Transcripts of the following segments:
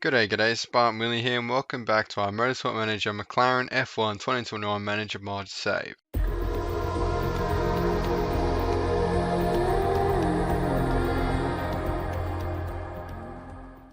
G'day, Spartan Willie here, and welcome back to our Motorsport Manager McLaren F1 2021 Manager Mod save.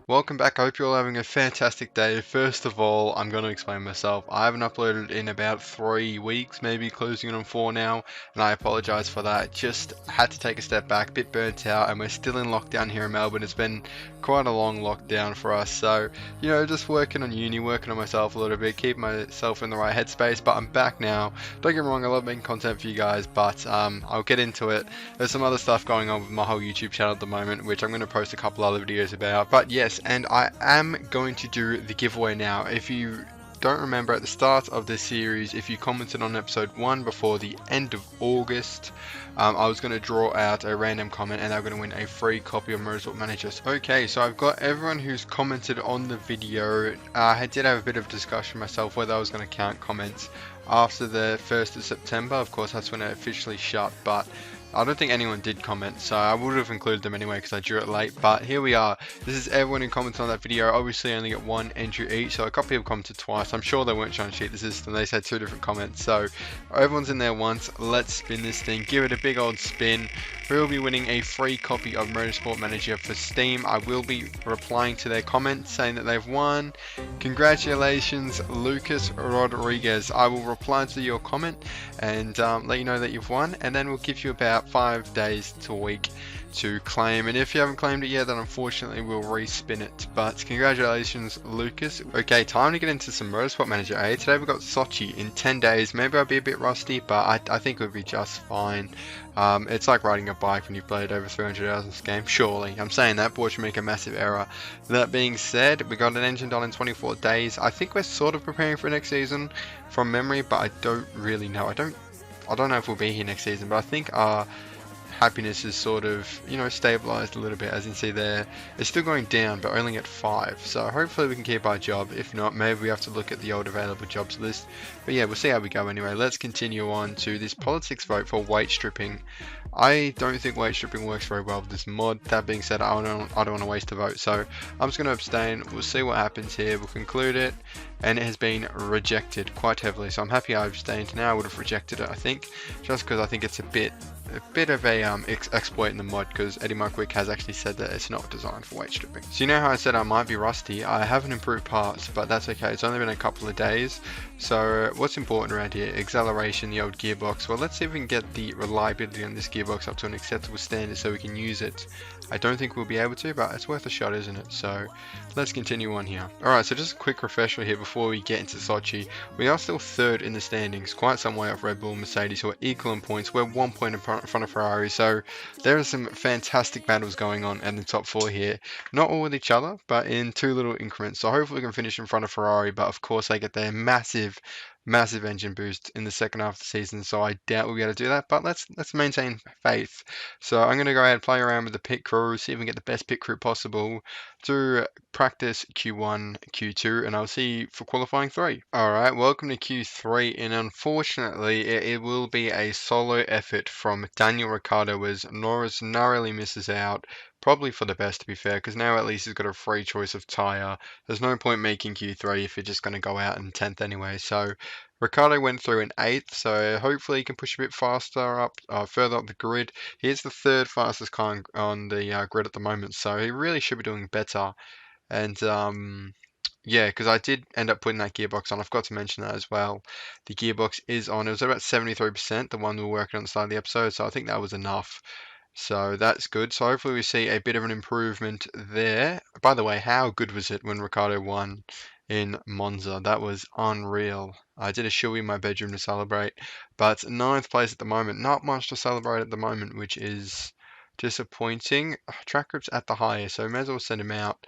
Welcome back, I hope you're all having a fantastic day. First of all, I'm going to explain myself. I haven't uploaded in about 3 weeks, maybe closing in on 4 now, and I apologise for that. Just had to take a step back, a bit burnt out, and we're still in lockdown here in Melbourne. It's been quite a long lockdown for us, so, just working on uni, working on myself a little bit, keep myself in the right headspace, but I'm back now. Don't get me wrong, I love making content for you guys, but I'll get into it. There's some other stuff going on with my whole YouTube channel at the moment, which I'm going to post a couple other videos about, but yes, and I am going to do the giveaway now. If you don't remember, at the start of this series, if you commented on episode 1 before the end of August, I was going to draw out a random comment and they're going to win a free copy of Motorsport Manager. Okay, so I've got everyone who's commented on the video. I did have a bit of discussion myself whether I was going to count comments after the 1st of September. Of course, that's when it officially shut, but I don't think anyone did comment, so I would have included them anyway because I drew it late, but here we are. This is everyone who commented on that video. Obviously I only get one entry each, so a couple people commented twice. I'm sure they weren't trying to cheat the system. They said 2 different comments, so everyone's in there once. Let's spin this thing, give it a big old spin. We will be winning a free copy of Motorsport Manager for Steam. I will be replying to their comments saying that they've won. Congratulations, Lucas Rodriguez. I will reply to your comment and let you know that you've won, and then we'll give you about 5 days to a week to claim, and if you haven't claimed it yet, then unfortunately we'll respin it. But congratulations, Lucas. Okay, time to get into some Motorsport Manager. Today we've got Sochi in 10 days. Maybe I'll be a bit rusty, but I think it'll be just fine. It's like riding a bike when you've played over 300 hours in this game. Surely, I'm saying that, but we should make a massive error. That being said, we got an engine done in 24 days. I think we're sort of preparing for next season from memory, but I don't really know. I don't know if we'll be here next season, but I think our happiness is sort of, stabilized a little bit. As you can see there, it's still going down, but only at 5. So hopefully we can keep our job. If not, maybe we have to look at the old available jobs list. But yeah, we'll see how we go anyway. Let's continue on to this politics vote for weight stripping. I don't think weight stripping works very well with this mod. That being said, I don't want to waste a vote, so I'm just going to abstain. We'll see what happens here. We'll conclude it, and it has been rejected quite heavily, so I'm happy I abstained. Now I would have rejected it, I think, just because I think it's a bit of a exploit in the mod, because Eddie Markwick has actually said that it's not designed for weight stripping. So you know how I said I might be rusty? I haven't improved parts, but that's okay. It's only been a couple of days. So what's important around here? Acceleration, the old gearbox. Well, let's see if we can get the reliability on this gearbox up to an acceptable standard so we can use it. I don't think we'll be able to, but it's worth a shot, isn't it? So let's continue on here. Alright, so just a quick refresher here before we get into Sochi. We are still 3rd in the standings, quite some way off Red Bull and Mercedes, who are equal in points. We're 1 point in front of Ferrari, so there are some fantastic battles going on in the top 4 here. Not all with each other, but in 2 little increments. So hopefully we can finish in front of Ferrari, but of course they get their massive engine boost in the second half of the season, so I doubt we'll be able to do that, but let's maintain faith. So I'm going to go ahead and play around with the pit crew, see if we can get the best pit crew possible to practice Q1, Q2, and I'll see you for qualifying 3. Alright, welcome to Q3, and unfortunately it will be a solo effort from Daniel Ricciardo as Norris narrowly misses out. Probably for the best, to be fair, because now at least he's got a free choice of tyre. There's no point making Q3 if you're just going to go out in 10th anyway. So Ricciardo went through in 8th, so hopefully he can push a bit faster up, further up the grid. He is the 3rd fastest car on the grid at the moment, so he really should be doing better. And yeah, because I did end up putting that gearbox on. I forgot to mention that as well. The gearbox is on. It was about 73%, the one we were working on at the start of the episode, so I think that was enough. So that's good. So hopefully we see a bit of an improvement there. By the way, how good was it when Ricciardo won in Monza? That was unreal. I did a shoey in my bedroom to celebrate, but 9th place at the moment. Not much to celebrate at the moment, which is disappointing. Track grip's at the highest, so we may as well send him out.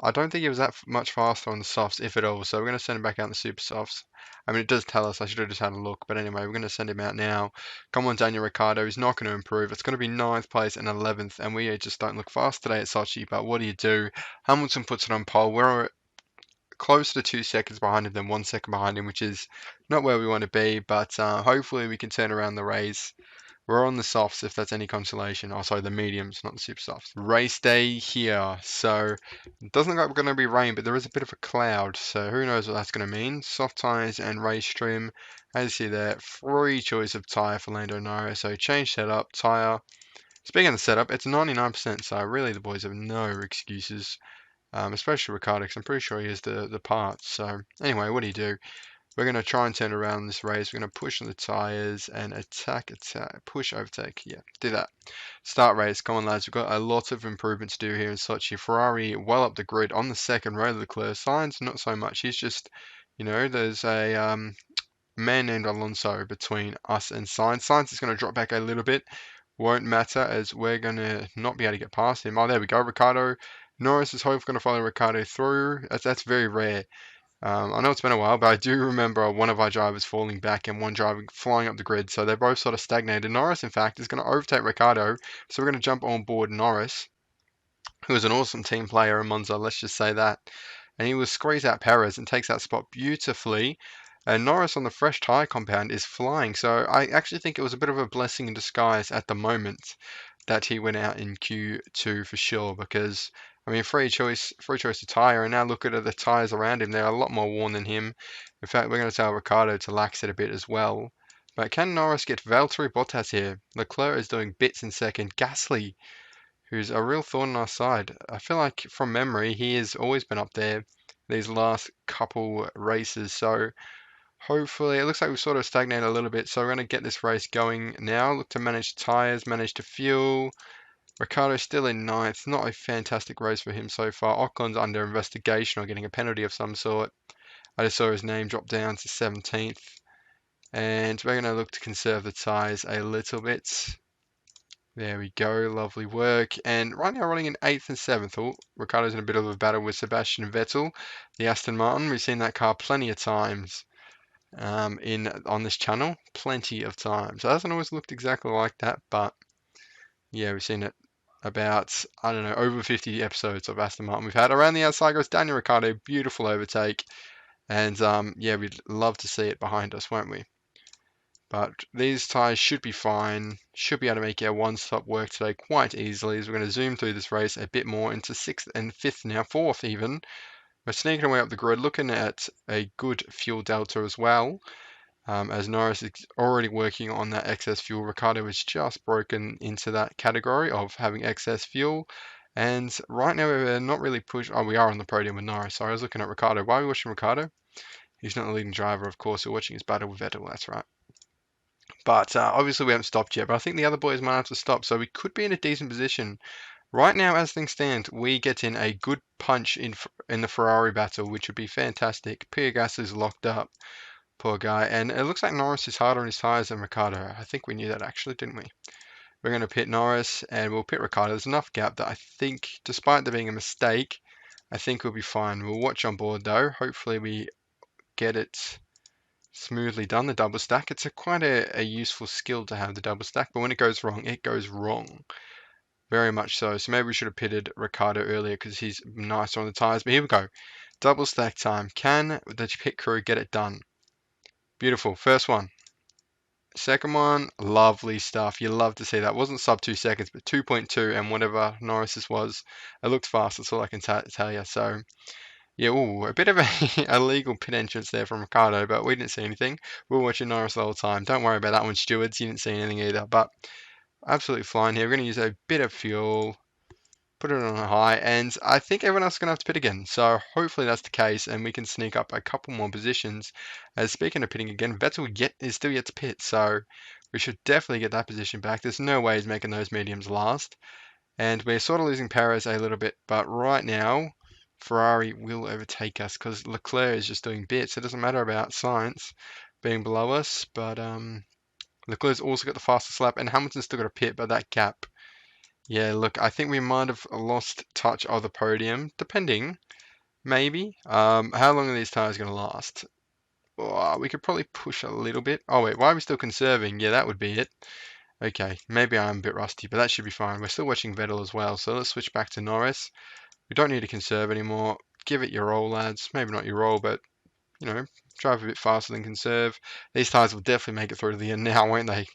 I don't think he was that much faster on the softs, if at all, so we're going to send him back out in the super softs. I mean, it does tell us. I should have just had a look, but anyway, we're going to send him out now. Come on, Daniel Ricciardo. He's not going to improve. It's going to be 9th place and 11th, and we just don't look fast today at Sochi, but what do you do? Hamilton puts it on pole. We're close to 2 seconds behind him than 1 second behind him, which is not where we want to be, but hopefully we can turn around the race. We're on the softs, if that's any consolation. Oh, sorry, the mediums, not the super softs. Race day here. So, it doesn't look like we're going to be rain, but there is a bit of a cloud. So, who knows what that's going to mean. Soft tyres and race trim. As you see there, free choice of tyre for Lando Norris. So, change setup, tyre. Speaking of the setup, it's 99%. So, really, the boys have no excuses. Especially Ricardo, because I'm pretty sure he has the parts. So, anyway, what do you do? We're going to try and turn around this race. We're going to push on the tyres and attack, push, overtake. Yeah, do that. Start race. Come on, lads. We've got a lot of improvement to do here in Sochi. Ferrari well up the grid on the second row. Leclerc. Sainz, not so much. He's just, there's a man named Alonso between us and Sainz. Sainz is going to drop back a little bit. Won't matter as we're going to not be able to get past him. Oh, there we go. Ricardo. Norris is hopefully going to follow Ricardo through. That's very rare. I know it's been a while, but I do remember one of our drivers falling back and one driver flying up the grid. So they're both sort of stagnated. Norris, in fact, is going to overtake Ricciardo. So we're going to jump on board Norris, who is an awesome team player in Monza, let's just say that. And he will squeeze out Perez and takes that spot beautifully. And Norris on the fresh tyre compound is flying. So I actually think it was a bit of a blessing in disguise at the moment that he went out in Q2 for sure, because I mean free choice of tyre, and now look at the tyres around him, they're a lot more worn than him. In fact, we're going to tell Ricciardo to lax it a bit as well. But can Norris get Valtteri Bottas here? Leclerc is doing bits in second. Gasly, who's a real thorn in our side. I feel like from memory he has always been up there these last couple races, so hopefully, it looks like we've sort of stagnated a little bit, so we're going to get this race going now. Look to manage tyres, manage to fuel. Ricciardo's still in ninth. Not a fantastic race for him so far. Ocon's under investigation or getting a penalty of some sort. I just saw his name drop down to 17th. And we're going to look to conserve the tyres a little bit. There we go, lovely work. And right now running in 8th and 7th. Oh, Ricciardo's in a bit of a battle with Sebastian Vettel, the Aston Martin. We've seen that car plenty of times on this channel, plenty of times. It hasn't always looked exactly like that, but yeah, we've seen it about, I don't know, over 50 episodes of Aston Martin we've had. Around the outside goes Daniel Ricciardo, beautiful overtake, and yeah, we'd love to see it behind us, won't we? But these tyres should be fine, should be able to make our one-stop work today quite easily, as we're going to zoom through this race a bit more into 6th and 5th now, 4th even. We're sneaking away up the grid, looking at a good fuel delta as well. As Norris is already working on that excess fuel. Ricciardo has just broken into that category of having excess fuel. And right now we're not really pushing. Oh, we are on the podium with Norris. Sorry, I was looking at Ricciardo. Why are we watching Ricciardo? He's not the leading driver, of course. We're watching his battle with Vettel. That's right. But obviously we haven't stopped yet. But I think the other boys might have to stop. So we could be in a decent position. Right now, as things stand, we get in a good punch in the Ferrari battle, which would be fantastic. Pierre Gasly is locked up. Poor guy. And it looks like Norris is harder on his tyres than Ricciardo. I think we knew that actually, didn't we? We're going to pit Norris and we'll pit Ricciardo. There's enough gap that I think, despite there being a mistake, I think we'll be fine. We'll watch on board though. Hopefully we get it smoothly done, the double stack. It's quite a useful skill to have the double stack, but when it goes wrong, it goes wrong. Very much so. So maybe we should have pitted Ricciardo earlier because he's nicer on the tyres. But here we go. Double stack time. Can the pit crew get it done? Beautiful. First one. Second one, lovely stuff. You love to see that. Wasn't sub 2 seconds, but 2.2 and whatever Norris's was. It looked fast, that's all I can tell you. So, yeah, ooh, a bit of a illegal pit entrance there from Ricciardo, but we didn't see anything. We were watching Norris the whole time. Don't worry about that one, stewards. You didn't see anything either, but absolutely fine here. We're going to use a bit of fuel. Put it on a high, and I think everyone else is going to have to pit again. So hopefully that's the case, and we can sneak up a couple more positions. As speaking of pitting again, Vettel is still yet to pit, so we should definitely get that position back. There's no way he's making those mediums last, and we're sort of losing Perez a little bit. But right now, Ferrari will overtake us because Leclerc is just doing bits. It doesn't matter about Sainz being below us, but Leclerc's also got the fastest lap, and Hamilton's still got a pit, but that gap. Yeah, look, I think we might have lost touch of the podium, depending, maybe. How long are these tires going to last? Oh, we could probably push a little bit. Oh, wait, why are we still conserving? Yeah, that would be it. Okay, maybe I'm a bit rusty, but that should be fine. We're still watching Vettel as well, so let's switch back to Norris. We don't need to conserve anymore. Give it your all, lads. Maybe not your all, but, drive a bit faster than conserve. These tires will definitely make it through to the end now, won't they?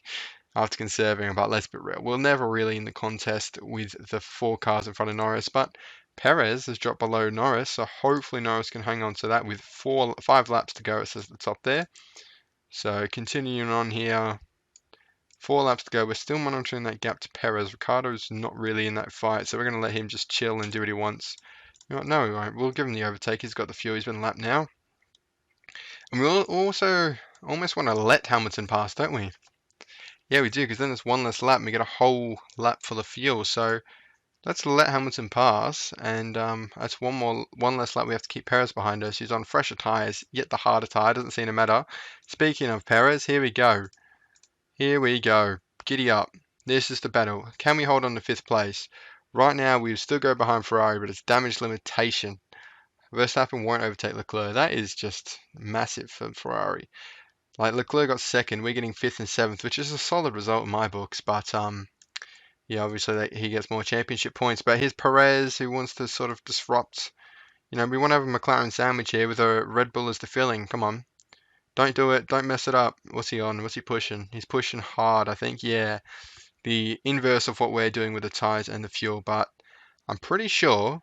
after conserving, but let's be real, we're never really in the contest with the 4 cars in front of Norris, but Perez has dropped below Norris, so hopefully Norris can hang on to that with 5 laps to go, it says at the top there. So continuing on here, 4 laps to go, we're still monitoring that gap to Perez. Ricciardo's not really in that fight, so we're going to let him just chill and do what he wants. You know what? No, we won't. We'll give him the overtake, he's got the fuel, he's been lapped now. And we'll also almost want to let Hamilton pass, don't we? Yeah, we do, because then there's 1 less lap and we get a whole lap full of fuel. So let's let Hamilton pass, and that's one less lap we have to keep Perez behind us. He's on fresher tyres, yet the harder tyre, doesn't seem to matter. Speaking of Perez, here we go. Here we go. Giddy up. This is the battle. Can we hold on to 5th place? Right now, we still go behind Ferrari, but it's damage limitation. Verstappen won't overtake Leclerc. That is just massive for Ferrari. Like, Leclerc got 2nd, we're getting 5th and 7th, which is a solid result in my books, but yeah, obviously he gets more championship points. But here's Perez, who wants to sort of disrupt. You know, we want to have a McLaren sandwich here with a Red Bull as the filling. Come on. Don't do it. Don't mess it up. What's he on? What's he pushing? He's pushing hard, I think. Yeah, the inverse of what we're doing with the tyres and the fuel. But I'm pretty sure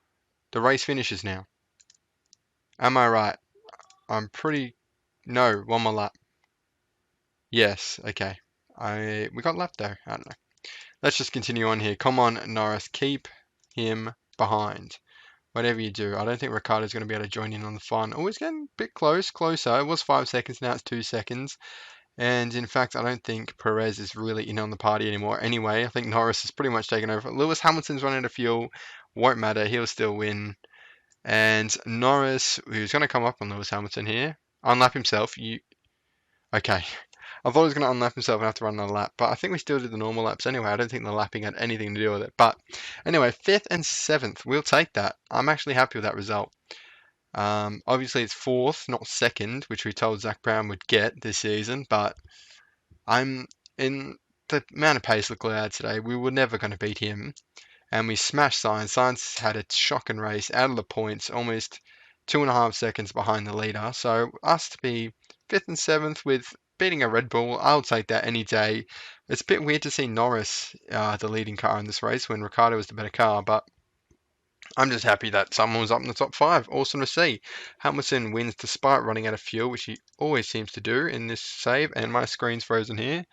the race finishes now. Am I right? I'm pretty... No, 1 more lap. Yes, okay. We got lap though. I don't know. Let's just continue on here. Come on, Norris. Keep him behind. Whatever you do. I don't think Ricciardo's going to be able to join in on the fun. Oh, it's getting a bit closer. It was 5 seconds, now it's 2 seconds. And in fact, I don't think Perez is really in on the party anymore. Anyway, I think Norris has pretty much taken over. Lewis Hamilton's running out of fuel. Won't matter. He'll still win. And Norris, who's going to come up on Lewis Hamilton here. Unlap himself. Okay. I thought he was going to unlap himself and have to run another lap, but I think we still did the normal laps anyway. I don't think the lapping had anything to do with it. But anyway, 5th and 7th, we'll take that. I'm actually happy with that result. Obviously, it's 4th, not 2nd, which we told Zach Brown would get this season. But I'm in the amount of pace Leclerc had today, we were never going to beat him. And we smashed Sainz. Sainz had a shocking race, out of the points, almost 2.5 seconds behind the leader. So us to be 5th and 7th with beating a Red Bull, I'll take that any day. It's a bit weird to see Norris the leading car in this race when Ricciardo was the better car, but I'm just happy that someone was up in the top 5. Awesome to see. Hamilton wins despite running out of fuel, which he always seems to do in this save, and my screen's frozen here,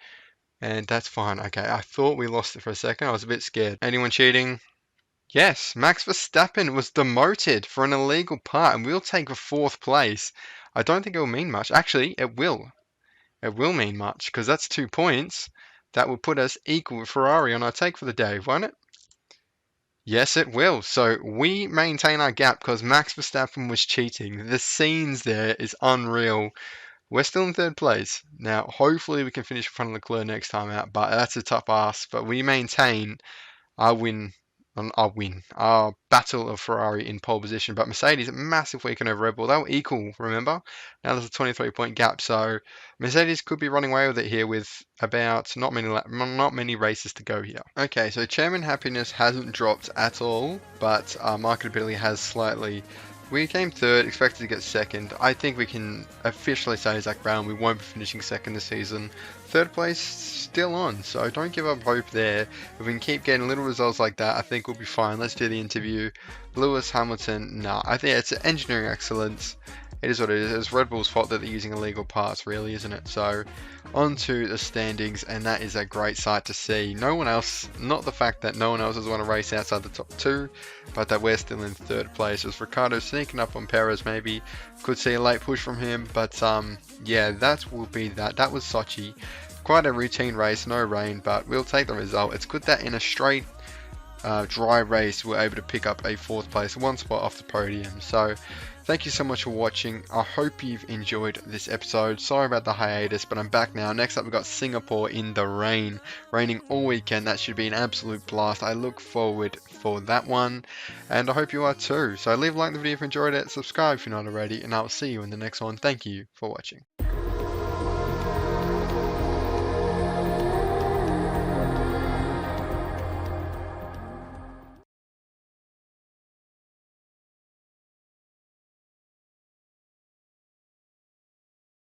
and that's fine. Okay, I thought we lost it for a second. I was a bit scared. Anyone cheating? Yes, Max Verstappen was demoted for an illegal part, and we'll take a 4th place. I don't think it will mean much. Actually, it will. It will mean much, because that's 2 points. That will put us equal with Ferrari on our take for the day, won't it? Yes, it will. So we maintain our gap because Max Verstappen was cheating. The scenes there is unreal. We're still in 3rd place. Now, hopefully we can finish in front of Leclerc next time out, but that's a tough ask. But we maintain our battle of Ferrari in pole position. But Mercedes a massive weekend over Red Bull. They were equal, remember? Now there's a 23-point gap, so Mercedes could be running away with it here with about not many races to go here. Okay, so Chairman Happiness hasn't dropped at all, but marketability has slightly. We came 3rd, expected to get 2nd. I think we can officially say, Zach Brown, we won't be finishing 2nd this season. 3rd place still on, so don't give up hope there. If we can keep getting little results like that, I think we'll be fine. Let's do the interview. Lewis Hamilton, nah, I think it's engineering excellence. It is what it is. It's Red Bull's fault that they're using illegal parts, really, isn't it? So, on to the standings, and that is a great sight to see. No one else, not the fact that no one else has won a race outside the top 2, but that we're still in 3rd place. As Ricciardo sneaking up on Perez, maybe could see a late push from him, but yeah, that will be that. That was Sochi. Quite a routine race, no rain, but we'll take the result. It's good that in a straight dry race we're able to pick up a 4th place, 1 spot off the podium. So thank you so much for watching. I hope you've enjoyed this episode. Sorry about the hiatus, but I'm back now. Next up we've got Singapore in the rain. Raining all weekend. That should be an absolute blast. I look forward for that one, and I hope you are too. So leave a like on the video if you enjoyed it, subscribe if you're not already, and I'll see you in the next one. Thank you for watching.